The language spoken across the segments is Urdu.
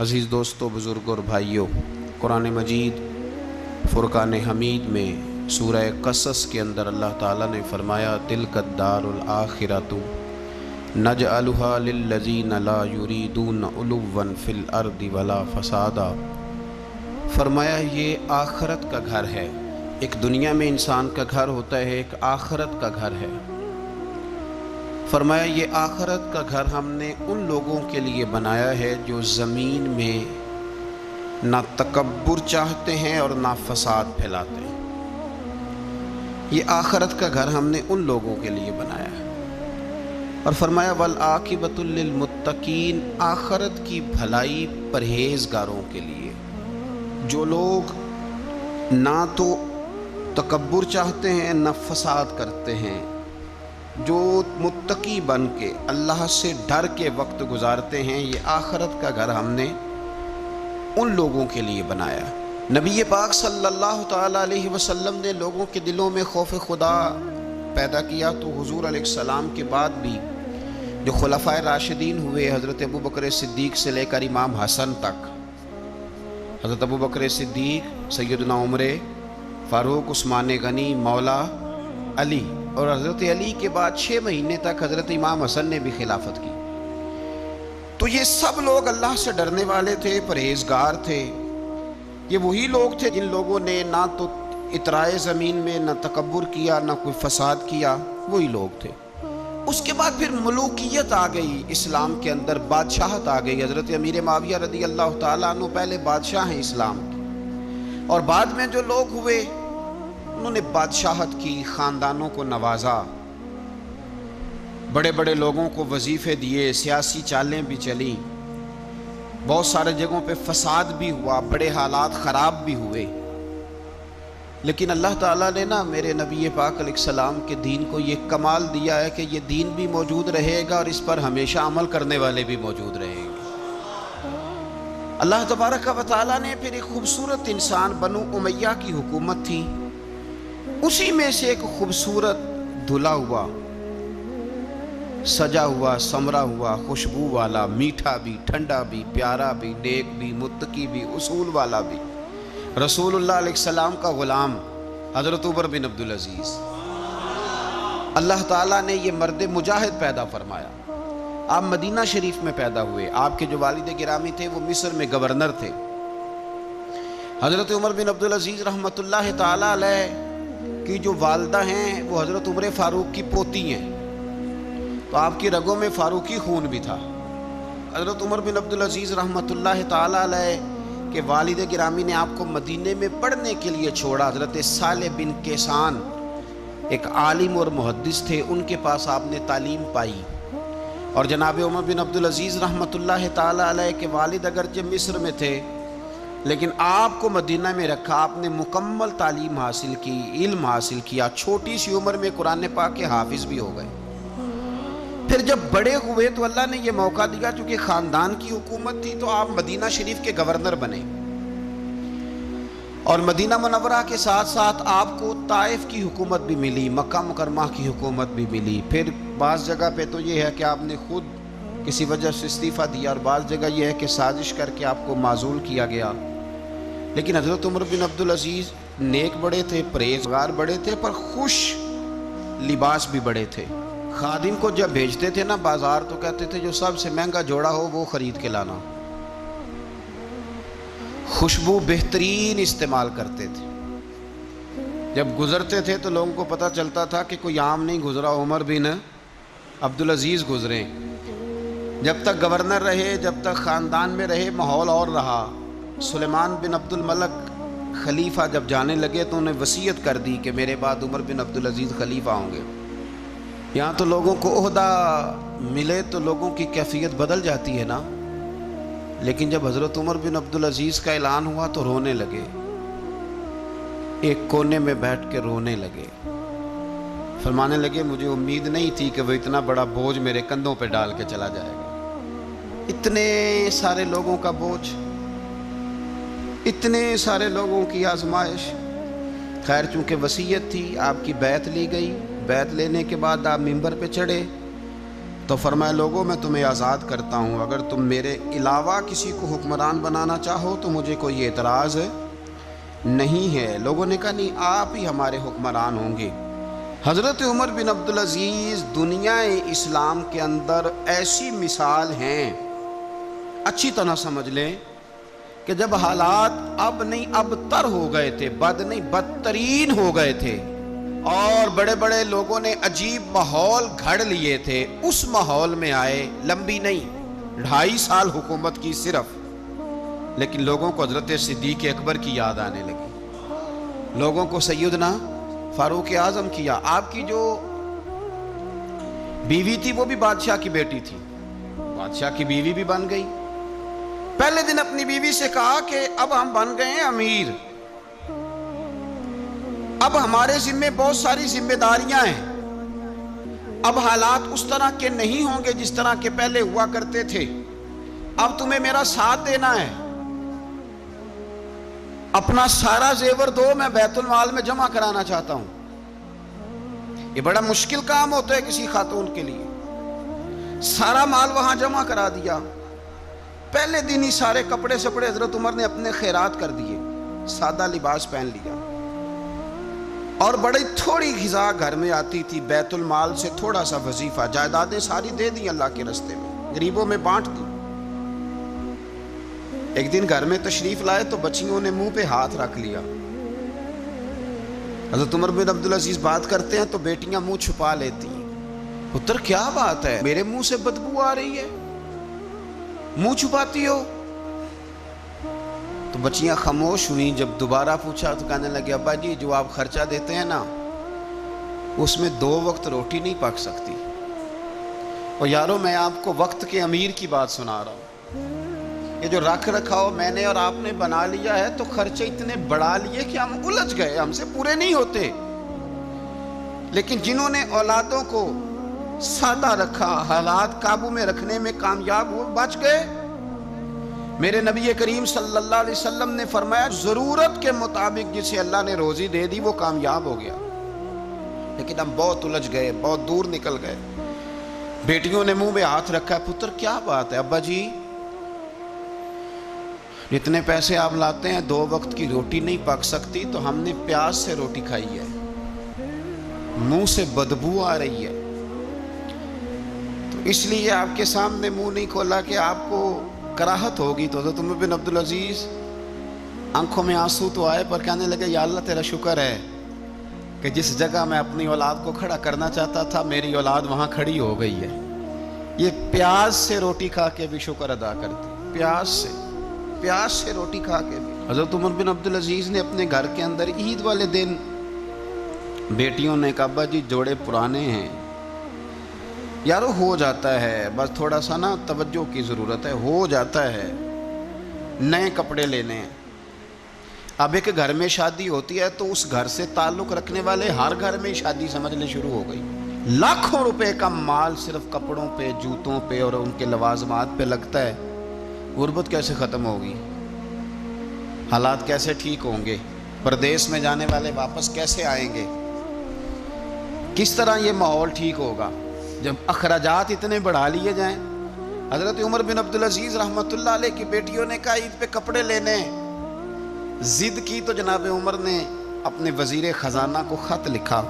عزیز دوستو، بزرگوں اور بھائیوں، قرآن مجید فرقان حمید میں سورہ قصص کے اندر اللہ تعالیٰ نے فرمایا تلک الدار الآخرۃ نجعلھا للذین لا یریدون علوا فی الارض ولا فسادا۔ فرمایا یہ آخرت کا گھر ہے۔ ایک دنیا میں انسان کا گھر ہوتا ہے، ایک آخرت کا گھر ہے۔ فرمایا یہ آخرت کا گھر ہم نے ان لوگوں کے لیے بنایا ہے جو زمین میں نہ تکبر چاہتے ہیں اور نہ فساد پھیلاتے ہیں۔ یہ آخرت کا گھر ہم نے ان لوگوں کے لیے بنایا ہے۔ اور فرمایا والعاقبۃ للمتقین، آخرت کی بھلائی پرہیزگاروں کے لیے، جو لوگ نہ تو تکبر چاہتے ہیں نہ فساد کرتے ہیں، جو متقی بن کے اللہ سے ڈر کے وقت گزارتے ہیں۔ یہ آخرت کا گھر ہم نے ان لوگوں کے لیے بنایا۔ نبی پاک صلی اللہ تعالیٰ علیہ وسلم نے لوگوں کے دلوں میں خوف خدا پیدا کیا، تو حضور علیہ السلام کے بعد بھی جو خلفائے راشدین ہوئے، حضرت ابوبکر صدیق سے لے کر امام حسن تک، حضرت ابوبکر صدیق، سیدنا عمر فاروق، عثمان غنی، مولا علی، اور حضرت علی کے بعد 6 مہینے تک حضرت امام حسن نے بھی خلافت کی۔ تو یہ سب لوگ اللہ سے ڈرنے والے تھے، پرہیزگار تھے۔ یہ وہی لوگ تھے جن لوگوں نے نہ تو اطراء زمین میں نہ تکبر کیا، نہ کوئی فساد کیا، وہی لوگ تھے۔ اس کے بعد پھر ملوکیت آ گئی، اسلام کے اندر بادشاہت آ گئی۔ حضرت امیر معاویہ رضی اللہ تعالیٰ عنہ پہلے بادشاہ ہیں اسلام کے، اور بعد میں جو لوگ ہوئے انہوں نے بادشاہت کی، خاندانوں کو نوازا، بڑے بڑے لوگوں کو وظیفے دیے، سیاسی چالیں بھی چلیں، بہت سارے جگہوں پہ فساد بھی ہوا، بڑے حالات خراب بھی ہوئے۔ لیکن اللہ تعالیٰ نے میرے نبی پاک علیہ السلام کے دین کو یہ کمال دیا ہے کہ یہ دین بھی موجود رہے گا اور اس پر ہمیشہ عمل کرنے والے بھی موجود رہیں گے۔ اللہ تبارک و تعالیٰ نے پھر ایک خوبصورت انسان، بنو امیہ کی حکومت تھی، اسی میں سے ایک خوبصورت دھلا ہوا، سجا ہوا، سمرا ہوا، خوشبو والا، میٹھا بھی، ٹھنڈا بھی، پیارا بھی، نیک بھی، متقی بھی، اصول والا بھی، رسول اللہ علیہ السلام کا غلام حضرت عمر بن عبدالعزیز، اللہ تعالیٰ نے یہ مرد مجاہد پیدا فرمایا۔ آپ مدینہ شریف میں پیدا ہوئے۔ آپ کے جو والد گرامی تھے وہ مصر میں گورنر تھے۔ حضرت عمر بن عبدالعزیز رحمۃ اللہ تعالیٰ علیہ کی جو والدہ ہیں وہ حضرت عمر فاروق کی پوتی ہیں، تو آپ کی رگوں میں فاروقی خون بھی تھا۔ حضرت عمر بن عبدالعزیز رحمۃ اللہ تعالیٰ علیہ کے والد گرامی نے آپ کو مدینے میں پڑھنے کے لیے چھوڑا۔ حضرت صالح بن کیسان ایک عالم اور محدث تھے، ان کے پاس آپ نے تعلیم پائی۔ اور جناب عمر بن عبدالعزیز رحمۃ اللہ تعالیٰ علیہ کے والد اگرچہ مصر میں تھے، لیکن آپ کو مدینہ میں رکھا، آپ نے مکمل تعلیم حاصل کی، علم حاصل کیا، چھوٹی سی عمر میں قرآن پاک کے حافظ بھی ہو گئے۔ پھر جب بڑے ہوئے تو اللہ نے یہ موقع دیا، چونکہ خاندان کی حکومت تھی، تو آپ مدینہ شریف کے گورنر بنے، اور مدینہ منورہ کے ساتھ ساتھ آپ کو طائف کی حکومت بھی ملی، مکہ مکرمہ کی حکومت بھی ملی۔ پھر بعض جگہ پہ تو یہ ہے کہ آپ نے خود کسی وجہ سے استعفیٰ دیا، اور بعض جگہ یہ ہے کہ سازش کر کے آپ کو معزول کیا گیا۔ لیکن حضرت عمر بن عبدالعزیز نیک بڑے تھے، پرہیزگار بڑے تھے، پر خوش لباس بھی بڑے تھے۔ خادم کو جب بھیجتے تھے بازار، تو کہتے تھے جو سب سے مہنگا جوڑا ہو وہ خرید کے لانا۔ خوشبو بہترین استعمال کرتے تھے۔ جب گزرتے تھے تو لوگوں کو پتہ چلتا تھا کہ کوئی عام نہیں گزرا، عمر بن عبدالعزیز گزرے۔ جب تک گورنر رہے، جب تک خاندان میں رہے، ماحول اور رہا۔ سلیمان بن عبد الملک خلیفہ جب جانے لگے تو انہیں وصیت کر دی کہ میرے بعد عمر بن عبدالعزیز خلیفہ ہوں گے۔ یہاں تو لوگوں کو عہدہ ملے تو لوگوں کی کیفیت بدل جاتی ہے نا، لیکن جب حضرت عمر بن عبدالعزیز کا اعلان ہوا تو رونے لگے، ایک کونے میں بیٹھ کے رونے لگے، فرمانے لگے مجھے امید نہیں تھی کہ وہ اتنا بڑا بوجھ میرے کندھوں پہ ڈال کے چلا جائے گا۔ اتنے سارے لوگوں کا بوجھ، اتنے سارے لوگوں کی آزمائش۔ خیر چونکہ وصیت تھی، آپ کی بیعت لی گئی۔ بیعت لینے کے بعد آپ ممبر پہ چڑھے، تو فرمایا لوگوں میں تمہیں آزاد کرتا ہوں، اگر تم میرے علاوہ کسی کو حکمران بنانا چاہو تو مجھے کوئی اعتراض نہیں ہے۔ لوگوں نے کہا نہیں، آپ ہی ہمارے حکمران ہوں گے۔ حضرت عمر بن عبدالعزیز دنیا اسلام کے اندر ایسی مثال ہیں، اچھی طرح سمجھ لیں کہ جب حالات اب نہیں اب تر ہو گئے تھے، بد نہیں بدترین ہو گئے تھے، اور بڑے بڑے لوگوں نے عجیب ماحول گھڑ لیے تھے، اس ماحول میں آئے، لمبی نہیں 2.5 سال حکومت کی صرف، لیکن لوگوں کو حضرت صدیق اکبر کی یاد آنے لگی، لوگوں کو سیدنا فاروق اعظم کیا۔ آپ کی جو بیوی تھی وہ بھی بادشاہ کی بیٹی تھی، بادشاہ کی بیوی بھی بن گئی۔ پہلے دن اپنی بیوی سے کہا کہ اب ہم بن گئے ہیں امیر، اب ہمارے ذمہ بہت ساری ذمہ داریاں ہیں، اب حالات اس طرح کے نہیں ہوں گے جس طرح کے پہلے ہوا کرتے تھے، اب تمہیں میرا ساتھ دینا ہے، اپنا سارا زیور دو، میں بیت المال میں جمع کرانا چاہتا ہوں۔ یہ بڑا مشکل کام ہوتا ہے کسی خاتون کے لیے، سارا مال وہاں جمع کرا دیا۔ پہلے دن ہی سارے کپڑے سپڑے حضرت عمر نے اپنے خیرات کر دیے، سادہ لباس پہن لیا، اور بڑی تھوڑی غذا گھر میں آتی تھی، بیت المال سے تھوڑا سا وظیفہ، جائیدادیں ساری دے دی اللہ کے راستے میں، غریبوں میں بانٹ دی۔ ایک دن گھر میں تشریف لائے تو بچیوں نے منہ پہ ہاتھ رکھ لیا۔ حضرت عمر بن عبدالعزیز بات کرتے ہیں تو بیٹیاں منہ چھپا لیتی ہیں، پتر کیا بات ہے، میرے منہ سے بدبو آ رہی ہے، منہ چھپاتی ہو؟ تو بچیاں خاموش ہوئیں۔ جب دوبارہ پوچھا تو کہنے لگے ابا جی جو آپ خرچہ دیتے ہیں نا اس میں 2 وقت روٹی نہیں پک سکتی، اور یارو میں آپ کو وقت کے امیر کی بات سنا رہا ہوں، یہ جو رکھ رکھاؤ میں نے اور آپ نے بنا لیا ہے تو خرچے اتنے بڑھا لیے کہ ہم الجھ گئے، ہم سے پورے نہیں ہوتے۔ لیکن جنہوں نے اولادوں کو سادہ رکھا، حالات قابو میں رکھنے میں کامیاب ہوئے، بچ گئے۔ میرے نبی کریم صلی اللہ علیہ وسلم نے فرمایا ضرورت کے مطابق جسے اللہ نے روزی دے دی وہ کامیاب ہو گیا، لیکن ہم بہت الجھ گئے، بہت دور نکل گئے۔ بیٹیوں نے منہ میں ہاتھ رکھا، پتر کیا بات ہے ابا جی، جتنے پیسے آپ لاتے ہیں 2 وقت کی روٹی نہیں پک سکتی، تو ہم نے پیاز سے روٹی کھائی ہے، منہ سے بدبو آ رہی ہے، تو اس لیے آپ کے سامنے منہ نہیں کھولا کہ آپ کو کراہت ہوگی۔ تو حضرت عمر بن عبدالعزیز آنکھوں میں آنسو تو آئے، پر کہنے لگے یا اللہ تیرا شکر ہے کہ جس جگہ میں اپنی اولاد کو کھڑا کرنا چاہتا تھا میری اولاد وہاں کھڑی ہو گئی ہے۔ یہ پیاز سے روٹی کھا کے بھی شکر ادا کرتی، پیاز سے روٹی کھا کے بھی۔ حضرت عمر بن عبدالعزیز نے اپنے گھر کے اندر عید والے دن بیٹیوں نے کہا ابا جی جوڑے پرانے ہیں، یارو ہو جاتا ہے، بس تھوڑا سا نا توجہ کی ضرورت ہے، ہو جاتا ہے، نئے کپڑے لینے ہیں۔ اب ایک گھر میں شادی ہوتی ہے تو اس گھر سے تعلق رکھنے والے ہر گھر میں شادی سمجھنے شروع ہو گئی، لاکھوں روپے کا مال صرف کپڑوں پہ، جوتوں پہ اور ان کے لوازمات پہ لگتا ہے۔ غربت کیسے ختم ہوگی، حالات کیسے ٹھیک ہوں گے، پردیس میں جانے والے واپس کیسے آئیں گے، کس طرح یہ ماحول ٹھیک ہوگا جب اخراجات اتنے بڑھا لیے جائیں۔ حضرت عمر بن عبدالعزیز رحمۃ اللہ علیہ کی بیٹیوں نے کہا عید پہ کپڑے لینے، ضد کی تو جناب عمر نے اپنے وزیر خزانہ کو خط لکھا،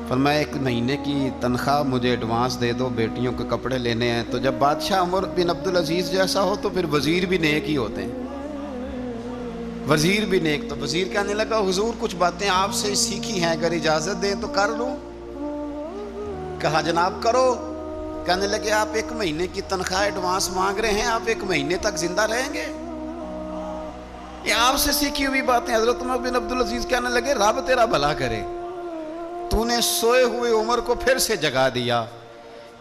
فرمایا 1 مہینے کی تنخواہ مجھے ایڈوانس دے دو، بیٹیوں کے کپڑے لینے ہیں۔ تو جب بادشاہ عمر بن عبدالعزیز جیسا ہو تو پھر وزیر بھی نیک ہی ہوتے ہیں، وزیر بھی نیک۔ تو وزیر کہنے لگا حضور کچھ باتیں آپ سے سیکھی ہیں، اگر اجازت دیں تو کر لوں۔ کہا جناب کرو۔ کہنے لگے آپ 1 مہینے کی تنخواہ ایڈوانس مانگ رہے ہیں، آپ 1 مہینے تک زندہ رہیں گے؟ یہ آپ سے سیکھی ہوئی باتیں۔ حضرت عمر بن عبدالعزیز کہنے لگے رب تیرا بھلا کرے، تو نے سوئے ہوئے عمر کو پھر سے جگا دیا۔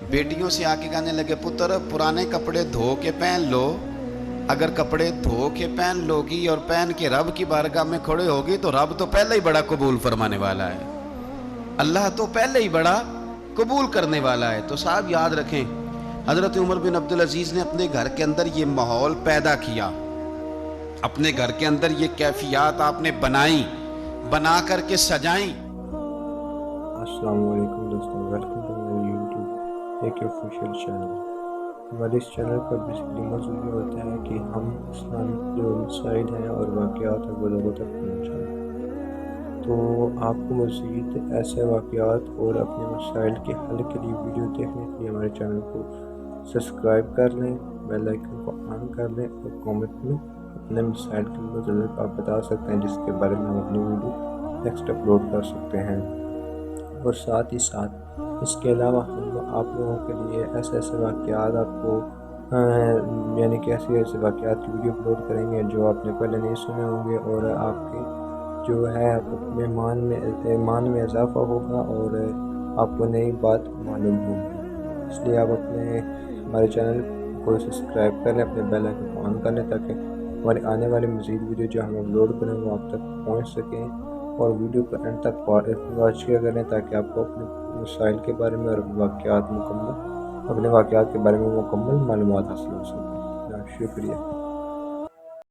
بیٹیوں سے آ کے کہنے لگے پتر پرانے کپڑے دھو کے پہن لو، اگر کپڑے دھو کے پہن لوگی اور پہن کے رب کی بارگاہ میں کھڑے ہوگی تو رب تو پہلے ہی بڑا قبول فرمانے والا ہے، اللہ تو پہلے ہی بڑا قبول کرنے والا ہے۔ تو صاحب یاد رکھیں حضرت عمر بن عبدالعزیز نے اپنے گھر کے اندر یہ ماحول پیدا کیا، اپنے گھر کے اندر یہ کیفیات آپ نے بنائی، بنا کر کے سجائیں۔ السلام علیکم دوستوں، ویلکم ٹو مائی یوٹیوب ایک آفیشیل چینل۔ ہمارے اس چینل کا بیسکلی موضوع یہ ہوتا ہے کہ ہم اسلامک جو مسائل ہیں اور واقعات ہیں وہ لوگوں تک پہنچائیں۔ تو آپ کو مزید ایسے واقعات اور اپنے مسائل کے حل کے لیے ویڈیو دیکھنے کے لیے ہمارے چینل کو سبسکرائب کر لیں، بیل آئیکن کو آن کر لیں اور کامنٹ میں اپنے مسائل کے متعلق آپ بتا سکتے ہیں جس کے بارے میں ہم اپنی ویڈیو نیکسٹ اپلوڈ کر سکتے ہیں۔ اور ساتھ ہی ساتھ اس کے علاوہ ہم آپ لوگوں کے لیے ایسے واقعات آپ کو یعنی کہ ایسے واقعات کی ویڈیو اپلوڈ کریں گے جو آپ نے پہلے نہیں سنے ہوں گے، اور آپ کے جو ہے ایمان میں اضافہ ہوگا اور آپ کو نئی بات معلوم ہوگی۔ اس لیے آپ ہمارے چینل کو سبسکرائب کر لیں، اپنے بیل آئیکن کو آن کر لیں تاکہ ہماری آنے والی مزید ویڈیو جو ہم اپلوڈ کریں وہ آپ تک پہنچ سکیں، اور ویڈیو کو اینڈ تک واچ کیا کریں تاکہ آپ کو اپنے مسائل کے بارے میں اور اپنے واقعات کے بارے میں مکمل معلومات حاصل ہو سکیں۔ شکریہ۔